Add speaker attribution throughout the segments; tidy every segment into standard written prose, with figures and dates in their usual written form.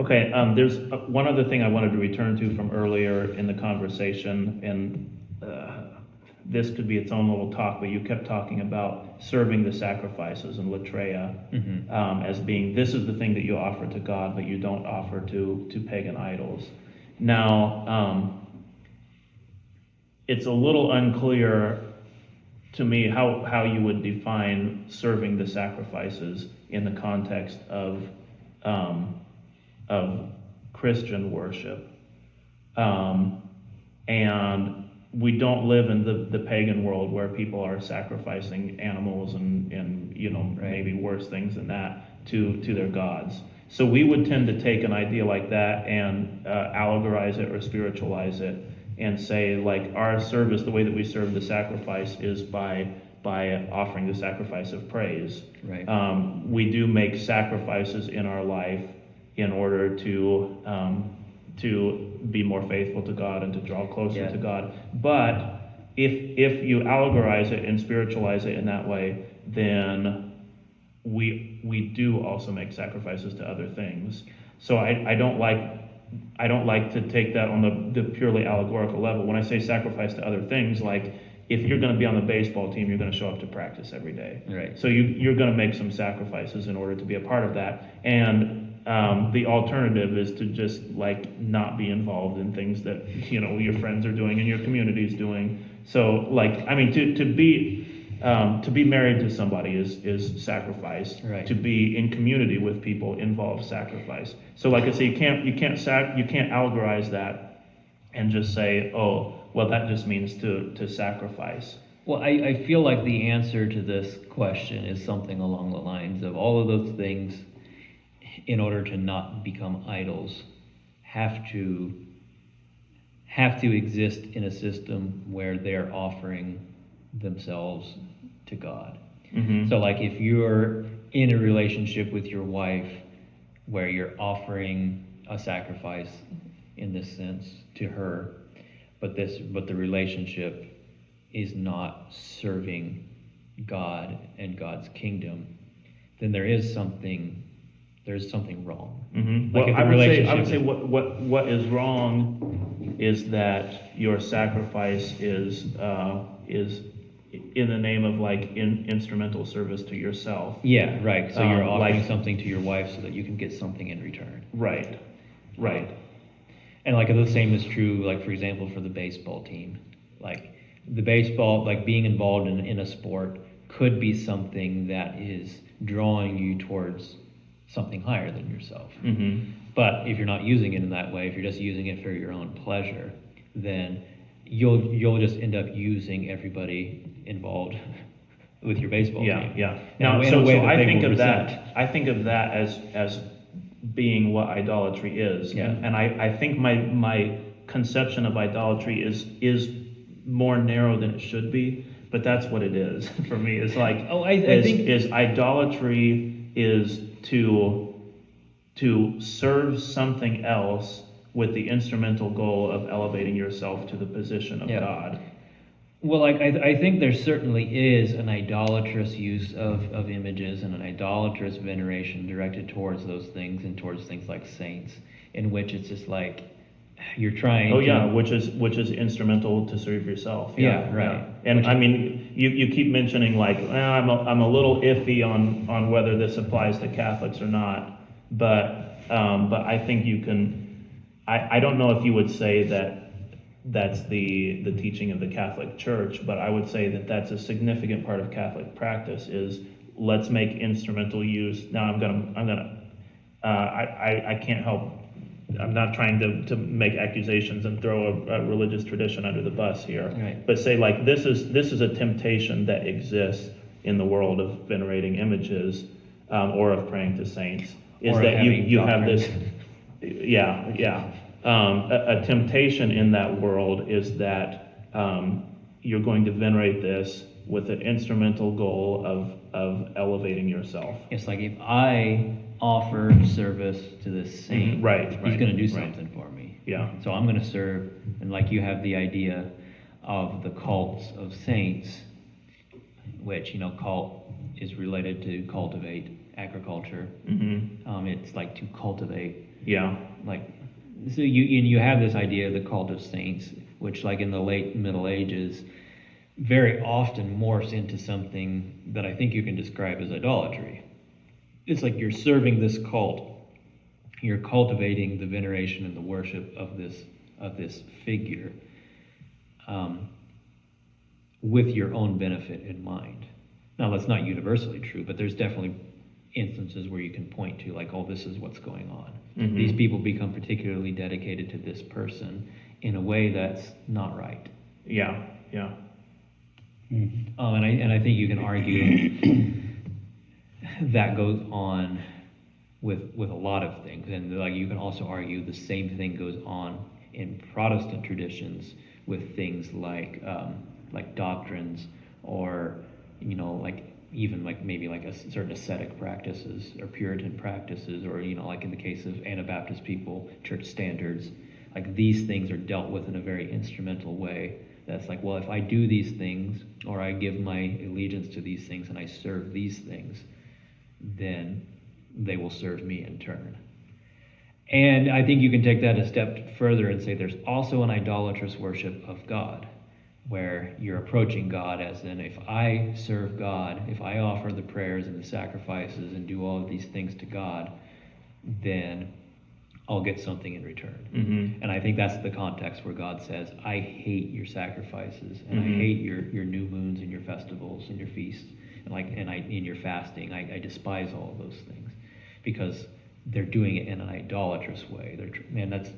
Speaker 1: Okay, there's one other thing I wanted to return to from earlier in the conversation, and this could be its own little talk, but you kept talking about serving the sacrifices and latreia as being, this is the thing that you offer to God, but you don't offer to pagan idols. Now, it's a little unclear to me how you would define serving the sacrifices in the context of Christian worship. And we don't live in the pagan world where people are sacrificing animals and maybe worse things than that to their gods. So we would tend to take an idea like that and allegorize it or spiritualize it and say, like, our service, the way that we serve the sacrifice is by offering the sacrifice of praise.
Speaker 2: Right.
Speaker 1: We do make sacrifices in our life in order to be more faithful to God and to draw closer to God. But if you allegorize it and spiritualize it in that way, then we do also make sacrifices to other things. So I don't like to take that on the purely allegorical level. When I say sacrifice to other things, like if you're going to be on the baseball team, you're going to show up to practice every day.
Speaker 2: Right.
Speaker 1: So you're going to make some sacrifices in order to be a part of that. And the alternative is to just like not be involved in things that your friends are doing and your community is doing. So like, I mean, to be married to somebody is sacrifice.
Speaker 2: Right.
Speaker 1: To be in community with people involves sacrifice. So like I say, you can't allegorize that and just say, oh, well, that just means to sacrifice.
Speaker 2: Well, I feel like the answer to this question is something along the lines of all of those things, in order to not become idols, have to exist in a system where they're offering themselves to God.
Speaker 1: Mm-hmm.
Speaker 2: So like if you're in a relationship with your wife where you're offering a sacrifice in this sense to her, but the relationship is not serving God and God's kingdom, then there's something wrong.
Speaker 1: Mm-hmm.
Speaker 2: Like
Speaker 1: well, I would say what is wrong is that your sacrifice is in the name of like instrumental service to yourself.
Speaker 2: Yeah, right. So you're offering
Speaker 1: like
Speaker 2: something to your wife so that you can get something in return.
Speaker 1: Right.
Speaker 2: And like the same is true, like for example, for the baseball team. Like the baseball, like being involved in a sport could be something that is drawing you towards something higher than yourself.
Speaker 1: Mm-hmm.
Speaker 2: But if you're not using it in that way, if you're just using it for your own pleasure, then you'll just end up using everybody involved with your baseball team.
Speaker 1: Yeah. Now, so I think of that as being what idolatry is.
Speaker 2: Yeah.
Speaker 1: And I think my conception of idolatry is more narrow than it should be, but that's what it is for me. It's like
Speaker 2: I think
Speaker 1: idolatry is to serve something else with the instrumental goal of elevating yourself to the position of God.
Speaker 2: Well, like I think there certainly is an idolatrous use of images and an idolatrous veneration directed towards those things and towards things like saints, in which it's just like you're trying.
Speaker 1: Which is instrumental to serve yourself.
Speaker 2: Yeah, right.
Speaker 1: And I mean, you keep mentioning like, I'm a little iffy on whether this applies to Catholics or not, but I think you can. I don't know if you would say that that's the teaching of the Catholic Church, but I would say that that's a significant part of Catholic practice is let's make instrumental use. Now I can't help. I'm not trying to make accusations and throw a religious tradition under the bus here,
Speaker 2: right.
Speaker 1: But say like this is a temptation that exists in the world of venerating images or of praying to saints. Is
Speaker 2: or
Speaker 1: that you have this,
Speaker 2: yeah.
Speaker 1: A temptation in that world is that you're going to venerate this with an instrumental goal of elevating yourself.
Speaker 2: It's like if I offer service to this saint, he's going to do something for me.
Speaker 1: Yeah.
Speaker 2: So I'm going to serve, and like you have the idea of the cults of saints, which cult is related to cultivate. agriculture.
Speaker 1: Mm-hmm.
Speaker 2: It's like to cultivate.
Speaker 1: Yeah.
Speaker 2: Like, so you have this idea of the cult of saints, which like in the late Middle Ages, very often morphs into something that I think you can describe as idolatry. It's like you're serving this cult, you're cultivating the veneration and the worship of this figure, with your own benefit in mind. Now that's not universally true, but there's definitely instances where you can point to like, oh, this is what's going on.
Speaker 1: Mm-hmm.
Speaker 2: These people become particularly dedicated to this person in a way that's not right.
Speaker 1: Yeah.
Speaker 2: And I think you can argue that goes on with a lot of things, and like you can also argue the same thing goes on in Protestant traditions with things like doctrines, or like even like maybe like a certain ascetic practices or Puritan practices, or like in the case of Anabaptist people, church standards. Like these things are dealt with in a very instrumental way. That's like, well, if I do these things, or I give my allegiance to these things, and I serve these things, then they will serve me in turn. And I think you can take that a step further and say there's also an idolatrous worship of God, where you're approaching God as in, if I serve God, if I offer the prayers and the sacrifices and do all of these things to God, then I'll get something in return.
Speaker 1: Mm-hmm.
Speaker 2: And I think that's the context where God says, I hate your sacrifices, and
Speaker 1: Mm-hmm.
Speaker 2: I hate your new moons and your festivals and your feasts, and in your fasting. I despise all of those things, because they're doing it in an idolatrous way. And that's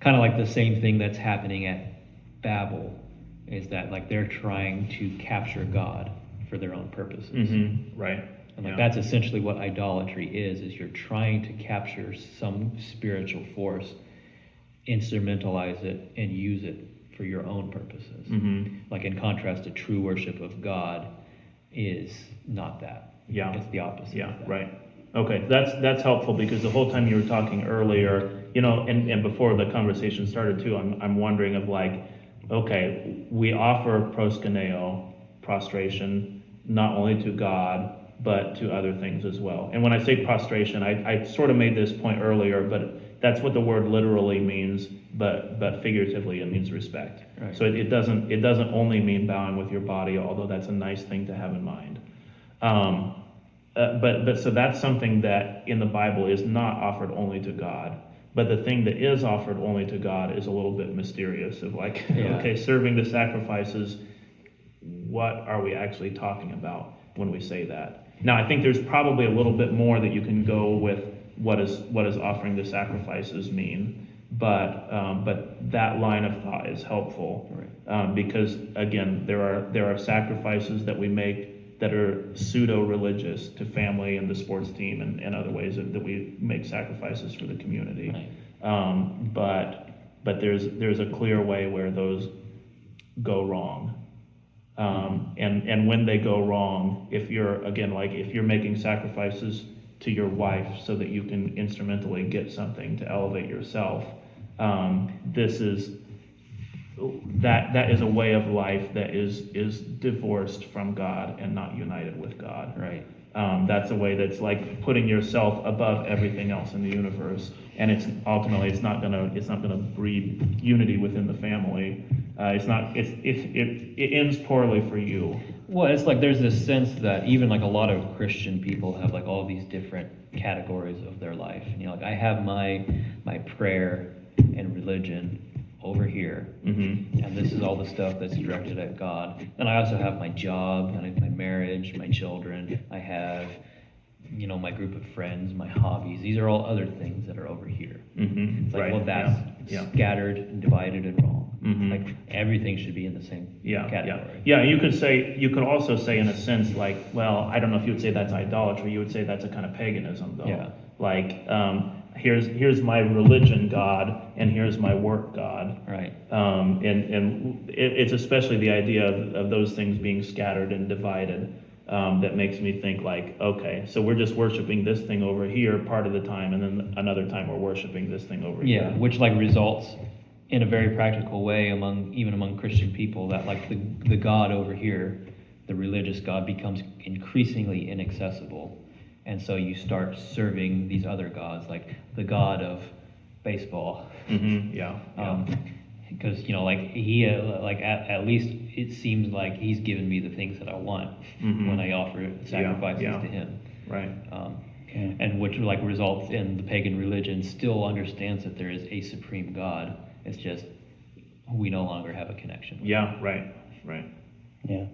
Speaker 2: kind of like the same thing that's happening at Babel, is that like they're trying to capture God for their own purposes.
Speaker 1: Mm-hmm. Right.
Speaker 2: And like that's essentially what idolatry is you're trying to capture some spiritual force, instrumentalize it, and use it for your own purposes.
Speaker 1: Mm-hmm.
Speaker 2: Like in contrast to true worship of God is not that.
Speaker 1: Yeah.
Speaker 2: It's the opposite.
Speaker 1: Yeah,
Speaker 2: of that.
Speaker 1: right. Okay, that's helpful, because the whole time you were talking earlier, and before the conversation started too, I'm wondering of like, okay, we offer proskuneo, prostration, not only to God, but to other things as well. And when I say prostration, I sort of made this point earlier, but that's what the word literally means, but figuratively it means respect.
Speaker 2: Right.
Speaker 1: So it doesn't only mean bowing with your body, although that's a nice thing to have in mind. But so that's something that in the Bible is not offered only to God. But the thing that is offered only to God is a little bit mysterious, of like, okay, serving the sacrifices, what are we actually talking about when we say that? Now, I think there's probably a little bit more that you can go with what is offering the sacrifices mean, but that line of thought is helpful,
Speaker 2: right.
Speaker 1: Because again, there are sacrifices that we make that are pseudo-religious to family and the sports team and other ways that we make sacrifices for the community.
Speaker 2: Right.
Speaker 1: But there's a clear way where those go wrong. And when they go wrong, if you're making sacrifices to your wife so that you can instrumentally get something to elevate yourself, that is a way of life that is divorced from God and not united with God.
Speaker 2: Right.
Speaker 1: That's a way that's like putting yourself above everything else in the universe, and it's not gonna breed unity within the family. It ends poorly for you.
Speaker 2: Well, it's like there's this sense that even like a lot of Christian people have like all these different categories of their life. Like I have my prayer and religion over here,
Speaker 1: Mm-hmm.
Speaker 2: and this is all the stuff that's directed at God. Then I also have my job, and I have my marriage, my children. I have, my group of friends, my hobbies. These are all other things that are over here.
Speaker 1: Mm-hmm.
Speaker 2: It's like,
Speaker 1: Right.
Speaker 2: well, that's scattered and divided and wrong.
Speaker 1: Mm-hmm.
Speaker 2: Like everything should be in the same category.
Speaker 1: Yeah. You could also say in a sense like, well, I don't know if you would say that's idolatry. You would say that's a kind of paganism, though.
Speaker 2: Yeah.
Speaker 1: Like, here's my religion God, and here's my work God.
Speaker 2: Right.
Speaker 1: And it's especially the idea of those things being scattered and divided that makes me think like, okay, so we're just worshiping this thing over here part of the time, and then another time we're worshiping this thing over here.
Speaker 2: Yeah, which like results in a very practical way even among Christian people, that like the God over here, the religious God, becomes increasingly inaccessible, And so you start serving these other gods, like the god of baseball.
Speaker 1: Yeah.
Speaker 2: Because like he like at least it seems like he's given me the things that I want when I offer sacrifices to him.
Speaker 1: Right.
Speaker 2: And which like results in the pagan religion still understands that there is a supreme God. It's just we no longer have a connection.
Speaker 1: Yeah. Right. Right.
Speaker 3: Yeah.